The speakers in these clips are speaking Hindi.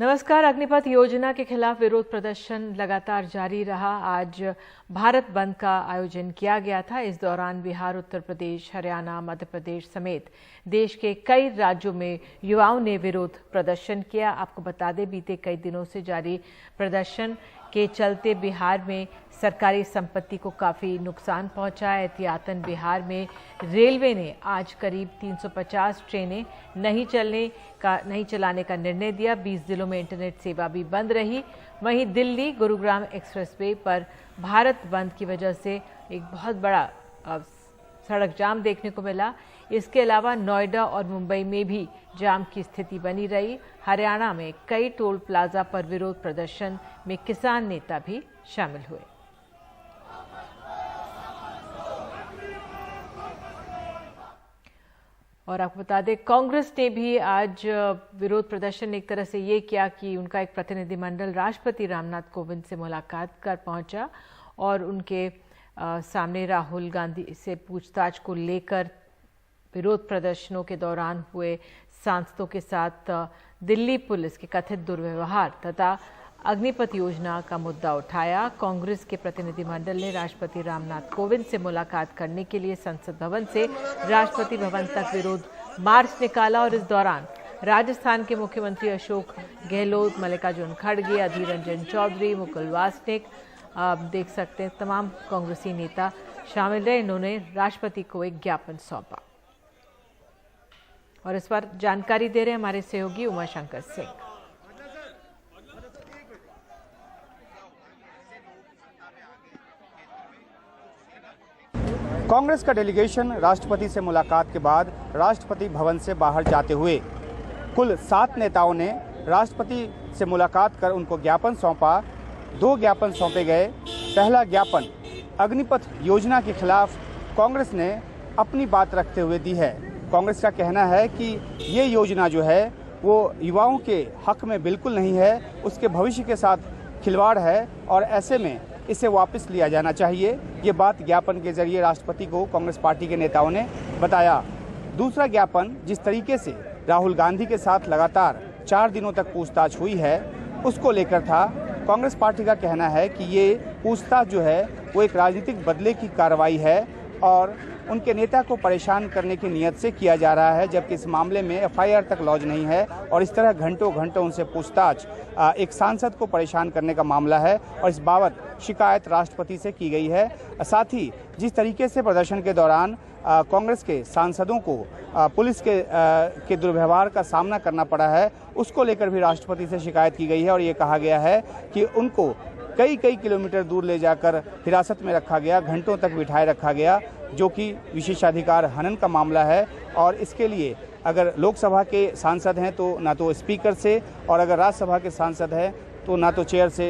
नमस्कार। अग्निपथ योजना के खिलाफ विरोध प्रदर्शन लगातार जारी रहा। आज भारत बंद का आयोजन किया गया था। इस दौरान बिहार, उत्तर प्रदेश, हरियाणा, मध्य प्रदेश समेत देश के कई राज्यों में युवाओं ने विरोध प्रदर्शन किया। आपको बता दें, बीते कई दिनों से जारी प्रदर्शन के चलते बिहार में सरकारी संपत्ति को काफ़ी नुकसान पहुंचा। एहतियातन बिहार में रेलवे ने आज करीब 350 ट्रेनें नहीं चलाने का निर्णय दिया। 20 जिलों में इंटरनेट सेवा भी बंद रही। वहीं दिल्ली गुरुग्राम एक्सप्रेसवे पर भारत बंद की वजह से एक बहुत बड़ा सड़क जाम देखने को मिला। इसके अलावा नोएडा और मुंबई में भी जाम की स्थिति बनी रही। हरियाणा में कई टोल प्लाजा पर विरोध प्रदर्शन में किसान नेता भी शामिल हुए। और आपको बता दें, कांग्रेस ने भी आज विरोध प्रदर्शन एक तरह से ये किया कि उनका एक प्रतिनिधिमंडल राष्ट्रपति रामनाथ कोविंद से मुलाकात कर पहुंचा और उनके सामने राहुल गांधी से पूछताछ को लेकर विरोध प्रदर्शनों के दौरान हुए सांसदों के साथ दिल्ली पुलिस के कथित दुर्व्यवहार तथा अग्निपथ योजना का मुद्दा उठाया। कांग्रेस के प्रतिनिधिमंडल ने राष्ट्रपति रामनाथ कोविंद से मुलाकात करने के लिए संसद भवन से राष्ट्रपति भवन तक विरोध मार्च निकाला और इस दौरान राजस्थान के मुख्यमंत्री अशोक गहलोत, मल्लिकार्जुन खड़गे, अधीर रंजन चौधरी, मुकुल वासनिक, आप देख सकते हैं तमाम कांग्रेसी नेता शामिल रहे। इन्होंने राष्ट्रपति को एक ज्ञापन सौंपा और इस पर जानकारी दे रहे हमारे सहयोगी उमाशंकर सिंह। कांग्रेस का डेलीगेशन राष्ट्रपति से मुलाकात के बाद राष्ट्रपति भवन से बाहर जाते हुए कुल 7 नेताओं ने राष्ट्रपति से मुलाकात कर उनको ज्ञापन सौंपा। 2 ज्ञापन सौंपे गए। पहला ज्ञापन अग्निपथ योजना के खिलाफ कांग्रेस ने अपनी बात रखते हुए दी है। कांग्रेस का कहना है कि ये योजना जो है वो युवाओं के हक में बिल्कुल नहीं है, उसके भविष्य के साथ खिलवाड़ है और ऐसे में इसे वापस लिया जाना चाहिए। ये बात ज्ञापन के जरिए राष्ट्रपति को कांग्रेस पार्टी के नेताओं ने बताया। दूसरा ज्ञापन जिस तरीके से राहुल गांधी के साथ लगातार 4 दिनों तक पूछताछ हुई है उसको लेकर था। कांग्रेस पार्टी का कहना है कि ये पूछताछ जो है वो एक राजनीतिक बदले की कार्रवाई है और उनके नेता को परेशान करने की नीयत से किया जा रहा है, जबकि इस मामले में एफआईआर तक लॉन्च नहीं है और इस तरह घंटों उनसे पूछताछ एक सांसद को परेशान करने का मामला है और इस बाबत शिकायत राष्ट्रपति से की गई है। साथ ही जिस तरीके से प्रदर्शन के दौरान कांग्रेस के सांसदों को पुलिस के दुर्व्यवहार का सामना करना पड़ा है, उसको लेकर भी राष्ट्रपति से शिकायत की गई है और ये कहा गया है कि उनको कई किलोमीटर दूर ले जाकर हिरासत में रखा गया, घंटों तक बिठाए रखा गया, जो कि विशेषाधिकार हनन का मामला है। और इसके लिए अगर लोकसभा के सांसद हैं तो ना तो स्पीकर से और अगर राज्यसभा के सांसद हैं तो ना तो चेयर से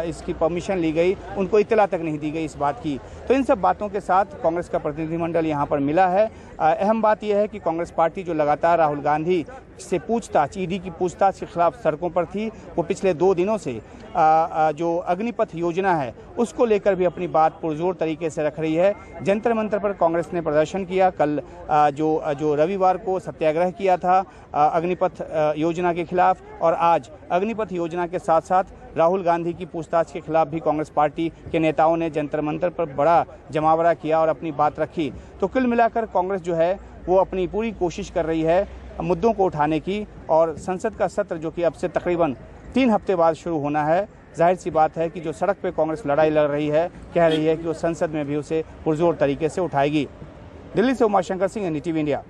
इसकी परमिशन ली गई, उनको इत्तला तक नहीं दी गई इस बात की। तो इन सब बातों के साथ कांग्रेस का प्रतिनिधिमंडल यहाँ पर मिला है। अहम बात यह है कि कांग्रेस पार्टी जो लगातार राहुल गांधी से पूछताछ, ईडी की पूछताछ के खिलाफ सड़कों पर थी, वो पिछले 2 दिनों से जो अग्निपथ योजना है उसको लेकर भी अपनी बात पुरजोर तरीके से रख रही है। जंतर मंतर पर कांग्रेस ने प्रदर्शन किया। कल जो रविवार को सत्याग्रह किया था अग्निपथ योजना के खिलाफ और आज अग्निपथ योजना के साथ साथ राहुल गांधी की पूछताछ के खिलाफ भी कांग्रेस पार्टी के नेताओं ने जंतर मंतर पर बड़ा जमावड़ा किया और अपनी बात रखी। तो कुल मिलाकर कांग्रेस जो है वो अपनी पूरी कोशिश कर रही है मुद्दों को उठाने की और संसद का सत्र जो कि अब से तकरीबन 3 हफ्ते बाद शुरू होना है, जाहिर सी बात है कि जो सड़क पे कांग्रेस लड़ाई लड़ रही है, कह रही है कि वो संसद में भी उसे पुरजोर तरीके से उठाएगी। दिल्ली से उमाशंकर सिंह, एनडीटीवी इंडिया।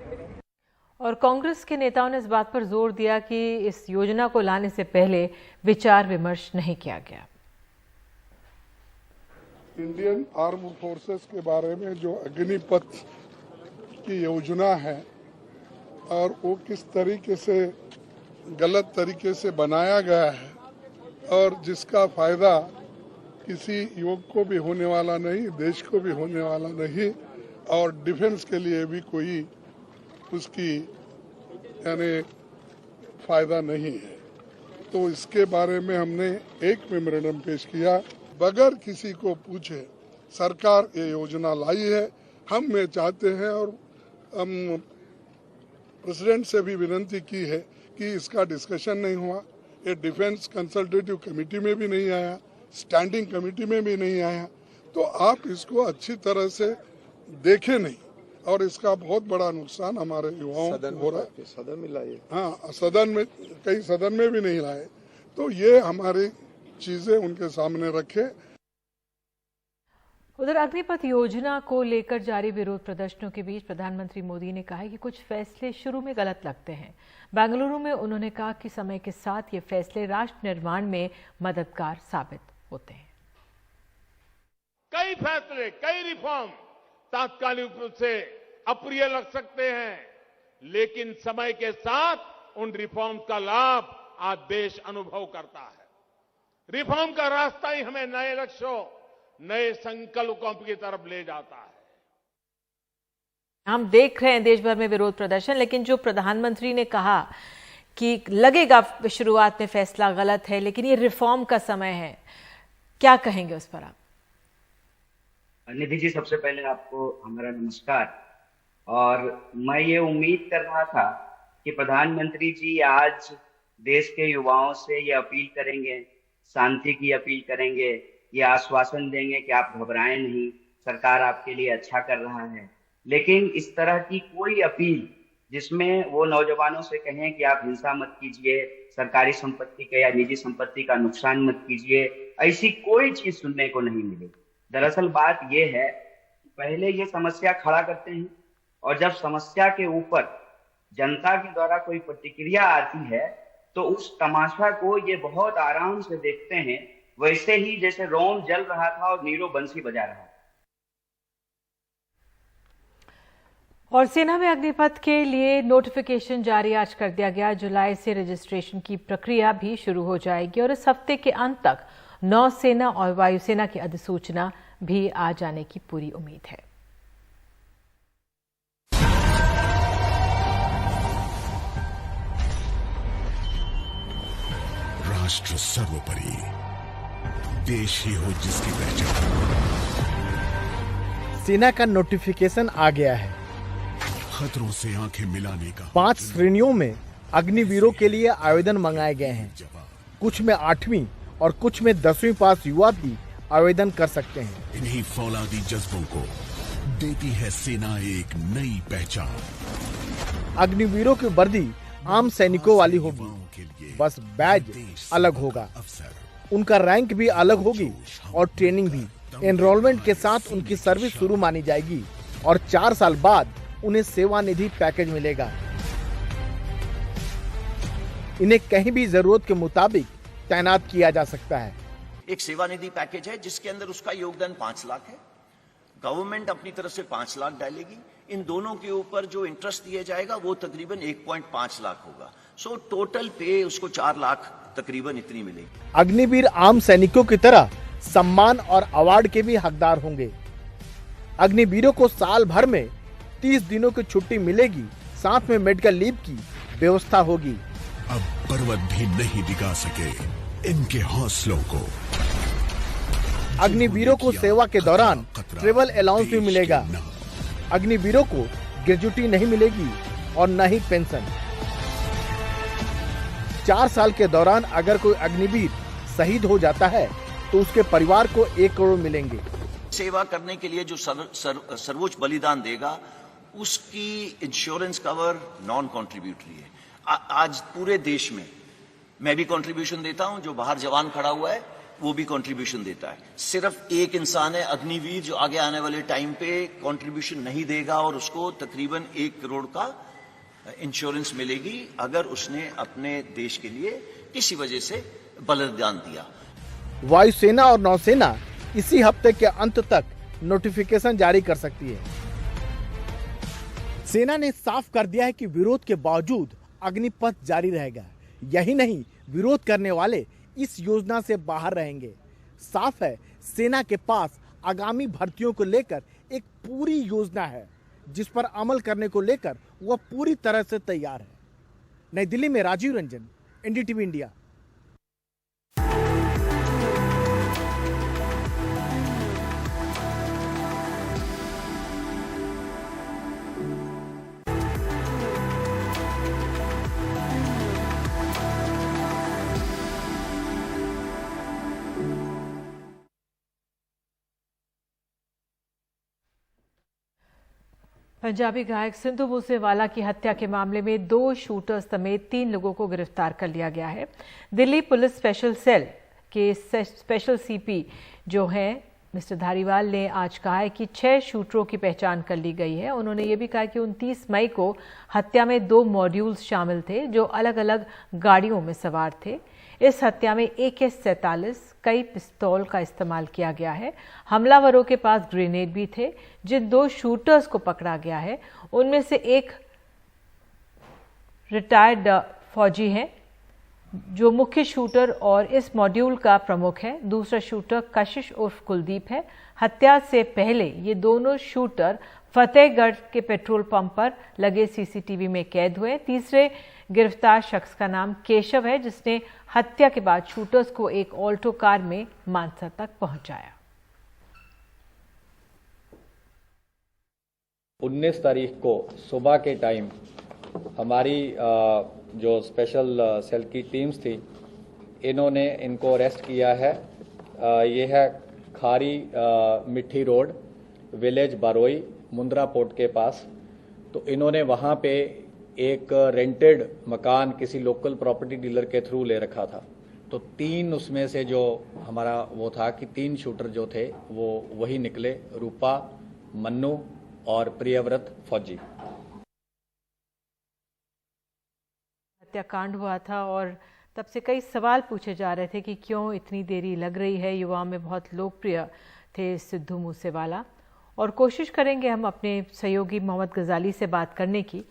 और कांग्रेस के नेताओं ने इस बात पर जोर दिया कि इस योजना को लाने से पहले विचार विमर्श नहीं किया गया। इंडियन आर्म फोर्सेस के बारे में जो अग्निपथ की योजना है और वो किस तरीके से गलत तरीके से बनाया गया है और जिसका फायदा किसी युवक को भी होने वाला नहीं, देश को भी होने वाला नहीं और डिफेंस के लिए भी कोई उसकी यानी फायदा नहीं है। तो इसके बारे में हमने एक मेमोरेंडम पेश किया। बगैर किसी को पूछे सरकार ये योजना लाई है। हम में चाहते हैं और हम प्रेसिडेंट से भी विनती की है कि इसका डिस्कशन नहीं हुआ, ये डिफेंस कंसल्टेटिव कमेटी में भी नहीं आया, स्टैंडिंग कमेटी में भी नहीं आया। तो आप इसको अच्छी तरह से देखे नहीं और इसका बहुत बड़ा नुकसान हमारे युवाओं को हो रहा है। सदन में लाए, हाँ, सदन में, कई सदन में भी नहीं लाए। तो ये हमारी चीजें उनके सामने रखे। उधर अग्निपथ योजना को लेकर जारी विरोध प्रदर्शनों के बीच प्रधानमंत्री मोदी ने कहा कि कुछ फैसले शुरू में गलत लगते हैं। बेंगलुरु में उन्होंने कहा कि समय के साथ ये फैसले राष्ट्र निर्माण में मददगार साबित होते हैं। कई फैसले, कई रिफॉर्म तात्कालिक रूप से अप्रिय लग सकते हैं, लेकिन समय के साथ उन रिफॉर्म का लाभ आज देश अनुभव करता है। रिफॉर्म का रास्ता ही हमें नए लक्ष्यों, नए संकल्पों की तरफ ले जाता है। हम देख रहे हैं देश भर में विरोध प्रदर्शन, लेकिन जो प्रधानमंत्री ने कहा कि लगेगा शुरुआत में फैसला गलत है, लेकिन ये रिफॉर्म का समय है, क्या कहेंगे उस पर आप? निधि जी, सबसे पहले आपको हमारा नमस्कार। और मैं ये उम्मीद कर रहा था कि प्रधानमंत्री जी आज देश के युवाओं से ये अपील करेंगे, शांति की अपील करेंगे, ये आश्वासन देंगे कि आप घबराएं नहीं, सरकार आपके लिए अच्छा कर रहा है। लेकिन इस तरह की कोई अपील जिसमें वो नौजवानों से कहें कि आप हिंसा मत कीजिए, सरकारी संपत्ति का या निजी संपत्ति का नुकसान मत कीजिए, ऐसी कोई चीज सुनने को नहीं मिली। दरअसल बात ये है, पहले ये समस्या खड़ा करते हैं और जब समस्या के ऊपर जनता के द्वारा कोई प्रतिक्रिया आती है तो उस तमाशा को ये बहुत आराम से देखते हैं, वैसे ही जैसे रोम जल रहा था और नीरो बंसी बजा रहा था। और सेना में अग्निपथ के लिए नोटिफिकेशन जारी आज कर दिया गया। जुलाई से रजिस्ट्रेशन की प्रक्रिया भी शुरू हो जाएगी और इस हफ्ते के अंत तक नौसेना और वायुसेना की अधिसूचना भी आ जाने की पूरी उम्मीद है। राष्ट्र सर्वोपरि, देश ही हो जिसकी पहचान। सेना का नोटिफिकेशन आ गया है। खतरों से आंखें मिलाने का 5 श्रेणियों में अग्निवीरों के लिए आवेदन मंगाए गए हैं। कुछ में 8वीं और कुछ में 10वीं पास युवा भी आवेदन कर सकते हैं। इन्हीं फौलादी जज्बों को देती है सेना एक नई पहचान। अग्निवीरों की वर्दी आम सैनिकों वाली होगी, बस बैज अलग होगा। उनका रैंक भी अलग होगी और ट्रेनिंग भी। एनरोलमेंट के साथ उनकी सर्विस शुरू मानी जाएगी और 4 साल बाद उन्हें सेवानिधि पैकेज मिलेगा। इन्हें कहीं भी जरूरत के मुताबिक तैनात किया जा सकता है। एक सेवानिधि पैकेज है जिसके अंदर उसका योगदान 5 लाख है। गवर्नमेंट अपनी तरफ से 5 लाख डालेगी। इन दोनों के ऊपर जो इंटरेस्ट दिया जाएगा वो तकरीबन 1.5 लाख होगा। सो टोटल पे उसको 4 लाख तकरीबन इतनी मिलेगी। अग्निवीर आम सैनिकों की तरह सम्मान और अवार्ड के भी हकदार होंगे। अग्निवीरों को साल भर में 30 दिनों की छुट्टी मिलेगी, साथ में मेडिकल लीव की व्यवस्था होगी। अब पर्वत भी नहीं दिखा सके इनके हौसलों को। अग्निवीरों को सेवा के दौरान ट्रेवल अलाउंस भी मिलेगा। अग्निवीरों को ग्रेजुटी नहीं मिलेगी और न ही पेंशन। 4 साल के दौरान अगर कोई अग्निवीर शहीद हो जाता है तो उसके परिवार को 1 करोड़ मिलेंगे। सेवा करने के लिए जो सर्वोच्च बलिदान देगा उसकी इंश्योरेंस कवर नॉन कॉन्ट्रीब्यूटरी है। आज पूरे देश में मैं भी कंट्रीब्यूशन देता हूं, जो बाहर जवान खड़ा हुआ है वो भी कंट्रीब्यूशन देता है। सिर्फ एक इंसान है अग्निवीर जो आगे आने वाले टाइम पे कंट्रीब्यूशन नहीं देगा और उसको तकरीबन 1 करोड़ का इंश्योरेंस मिलेगी अगर उसने अपने देश के लिए किसी वजह से बलिदान दिया। वायुसेना और नौसेना इसी हफ्ते के अंत तक नोटिफिकेशन जारी कर सकती है। सेना ने साफ कर दिया है कि विरोध के बावजूद अग्निपथ जारी रहेगा। यही नहीं, विरोध करने वाले इस योजना से बाहर रहेंगे। साफ है, सेना के पास आगामी भर्तियों को लेकर एक पूरी योजना है जिस पर अमल करने को लेकर वह पूरी तरह से तैयार है। नई दिल्ली में राजीव रंजन, एनडीटीवी इंडिया। पंजाबी गायक सिद्धू मूसेवाला की हत्या के मामले में 2 शूटर्स समेत 3 लोगों को गिरफ्तार कर लिया गया है। दिल्ली पुलिस स्पेशल सेल के स्पेशल सीपी जो हैं मिस्टर धारीवाल ने आज कहा है कि 6 शूटरों की पहचान कर ली गई है। उन्होंने ये भी कहा कि 29 मई को हत्या में 2 मॉड्यूल्स शामिल थे जो अलग अलग गाड़ियों में सवार थे। इस हत्या में AK-47 कई पिस्तौल का इस्तेमाल किया गया है। हमलावरों के पास ग्रेनेड भी थे। जिन 2 शूटर्स को पकड़ा गया है उनमें से एक रिटायर्ड फौजी हैं जो मुख्य शूटर और इस मॉड्यूल का प्रमुख है। दूसरा शूटर कशिश उर्फ कुलदीप है। हत्या से पहले ये दोनों शूटर फतेहगढ़ के पेट्रोल पंप पर लगे CCTV में कैद हुए। तीसरे गिरफ्तार शख्स का नाम केशव है जिसने हत्या के बाद शूटर्स को एक ऑल्टो कार में मानसा तक पहुंचाया। 19 तारीख को सुबह के टाइम हमारी जो स्पेशल सेल की टीम्स थी इन्होंने इनको अरेस्ट किया है। ये है खारी मिट्टी रोड विलेज बारोई मुंद्रा पोर्ट के पास। तो इन्होंने वहाँ पे एक रेंटेड मकान किसी लोकल प्रॉपर्टी डीलर के थ्रू ले रखा था। तो 3 उसमें से जो हमारा वो था कि 3 शूटर जो थे वो वही निकले, रूपा, मन्नू और प्रियव्रत फौजी। हत्याकांड हुआ था और तब से कई सवाल पूछे जा रहे थे कि क्यों इतनी देरी लग रही है। युवाओं में बहुत लोकप्रिय थे सिद्धू मूसेवाला और कोशिश करेंगे हम अपने सहयोगी मोहम्मद गजाली से बात करने की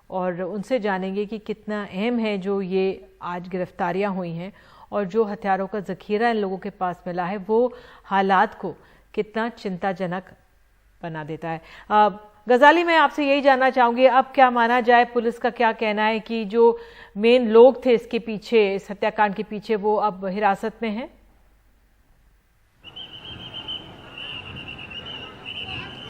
और उनसे जानेंगे कि कितना अहम है जो ये आज गिरफ्तारियां हुई हैं और जो हथियारों का जखीरा इन लोगों के पास मिला है वो हालात को कितना चिंताजनक बना देता है। गजाली, मैं आपसे यही जानना चाहूंगी, अब क्या माना जाए, पुलिस का क्या कहना है कि जो मेन लोग थे इसके पीछे, इस हत्याकांड के पीछे, वो अब हिरासत में हैं?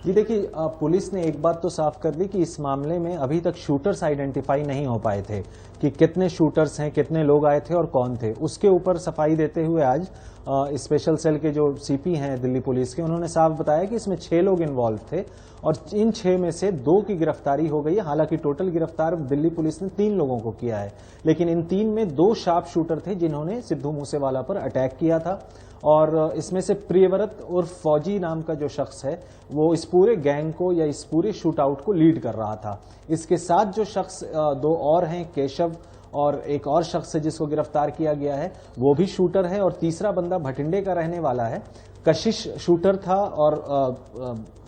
जी देखिए, पुलिस ने एक बात तो साफ कर दी कि इस मामले में अभी तक शूटर्स आइडेंटिफाई नहीं हो पाए थे कि कितने शूटर्स हैं, कितने लोग आए थे और कौन थे। उसके ऊपर सफाई देते हुए आज स्पेशल सेल के जो सीपी हैं दिल्ली पुलिस के, उन्होंने साफ बताया कि इसमें 6 लोग इन्वॉल्व थे और इन 6 में से 2 की गिरफ्तारी हो गई है। हालांकि टोटल गिरफ्तार दिल्ली पुलिस ने 3 लोगों को किया है, लेकिन इन 3 में 2 शार्प शूटर थे जिन्होंने सिद्धू मूसेवाला पर अटैक किया था। और इसमें से प्रियव्रत उर्फ फौजी नाम का जो शख्स है वो इस पूरे गैंग को या इस पूरे शूट आउट को लीड कर रहा था। इसके साथ जो शख्स 2 और हैं, केशव और एक और शख्स है जिसको गिरफ्तार किया गया है, वो भी शूटर है। और तीसरा बंदा भटिंडे का रहने वाला है, कशिश शूटर था और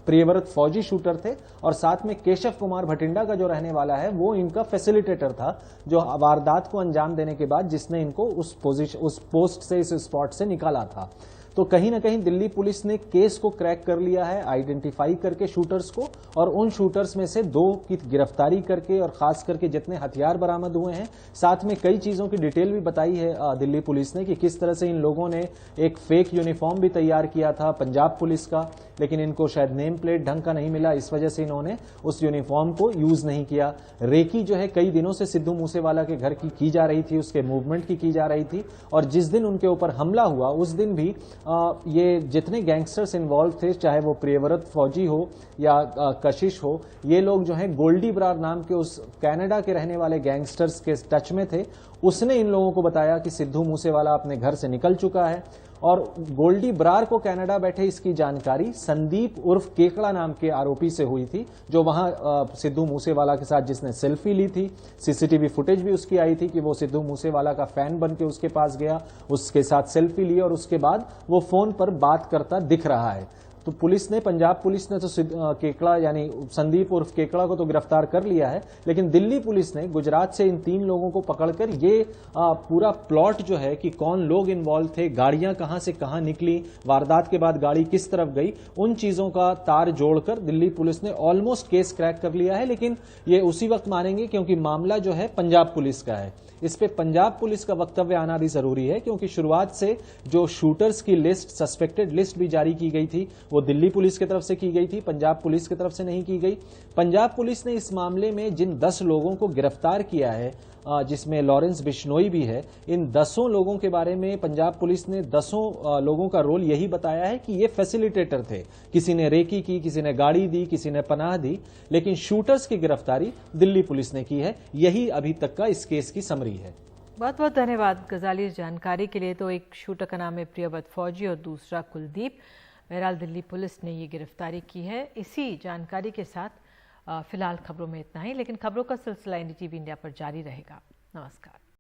प्रियव्रत फौजी शूटर थे। और साथ में केशव कुमार भटिंडा का जो रहने वाला है वो इनका फैसिलिटेटर था, जो वारदात को अंजाम देने के बाद जिसने इनको उस पोस्ट से, इस स्पॉट से निकाला था। तो कहीं ना कहीं दिल्ली पुलिस ने केस को क्रैक कर लिया है, आइडेंटिफाई करके शूटर्स को, और उन शूटर्स में से 2 की गिरफ्तारी करके और खास करके जितने हथियार बरामद हुए हैं, साथ में कई चीजों की डिटेल भी बताई है दिल्ली पुलिस ने कि किस तरह से इन लोगों ने एक फेक यूनिफॉर्म भी तैयार किया था पंजाब पुलिस का, लेकिन इनको शायद नेम प्लेट ढंग का नहीं मिला, इस वजह से इन्होंने उस यूनिफॉर्म को यूज नहीं किया। रेकी जो है कई दिनों से सिद्धू मूसेवाला के घर की जा रही थी, उसके मूवमेंट की जा रही थी। और जिस दिन उनके ऊपर हमला हुआ उस दिन भी ये जितने गैंगस्टर्स इन्वॉल्व थे, चाहे वो प्रियव्रत फौजी हो या कशिश हो, ये लोग जो है गोल्डी ब्रार नाम के उस कनाडा के रहने वाले गैंगस्टर्स के टच में थे। उसने इन लोगों को बताया कि सिद्धू मूसेवाला अपने घर से निकल चुका है। और गोल्डी ब्रार को कनाडा बैठे इसकी जानकारी संदीप उर्फ केकड़ा नाम के आरोपी से हुई थी, जो वहां सिद्धू मूसेवाला के साथ जिसने सेल्फी ली थी। सीसीटीवी फुटेज भी उसकी आई थी कि वो सिद्धू मूसेवाला का फैन बन के उसके पास गया, उसके साथ सेल्फी ली और उसके बाद वो फोन पर बात करता दिख रहा है। तो पुलिस ने, पंजाब पुलिस ने तो केकड़ा यानी संदीप उर्फ केकड़ा को तो गिरफ्तार कर लिया है, लेकिन दिल्ली पुलिस ने गुजरात से इन 3 लोगों को पकड़कर ये पूरा प्लॉट जो है कि कौन लोग इन्वॉल्व थे, गाड़ियां कहां से कहां निकली, वारदात के बाद गाड़ी किस तरफ गई, उन चीजों का तार जोड़कर दिल्ली पुलिस ने ऑलमोस्ट केस क्रैक कर लिया है। लेकिन ये उसी वक्त मानेंगे क्योंकि मामला जो है पंजाब पुलिस का है। इस पे पंजाब पुलिस का वक्तव्य आना भी जरूरी है, क्योंकि शुरुआत से जो शूटर्स की लिस्ट, सस्पेक्टेड लिस्ट भी जारी की गई थी, वो दिल्ली पुलिस की तरफ से की गई थी, पंजाब पुलिस की तरफ से नहीं की गई। पंजाब पुलिस ने इस मामले में जिन 10 लोगों को गिरफ्तार किया है, जिसमें लॉरेंस बिश्नोई भी है, इन 10 लोगों के बारे में पंजाब पुलिस ने 10 लोगों का रोल यही बताया है कि ये फैसिलिटेटर थे। किसी ने रेकी की, किसी ने गाड़ी दी, किसी ने पनाह दी, लेकिन शूटर्स की गिरफ्तारी दिल्ली पुलिस ने की है। यही अभी तक का इस केस की समरी है। बहुत बहुत धन्यवाद गजाली इस जानकारी के लिए। तो एक शूटर का नाम है प्रियव्रत फौजी और दूसरा कुलदीप। बहरहाल दिल्ली पुलिस ने ये गिरफ्तारी की है। इसी जानकारी के साथ फिलहाल खबरों में इतना ही, लेकिन खबरों का सिलसिला NDTV इंडिया पर जारी रहेगा। नमस्कार।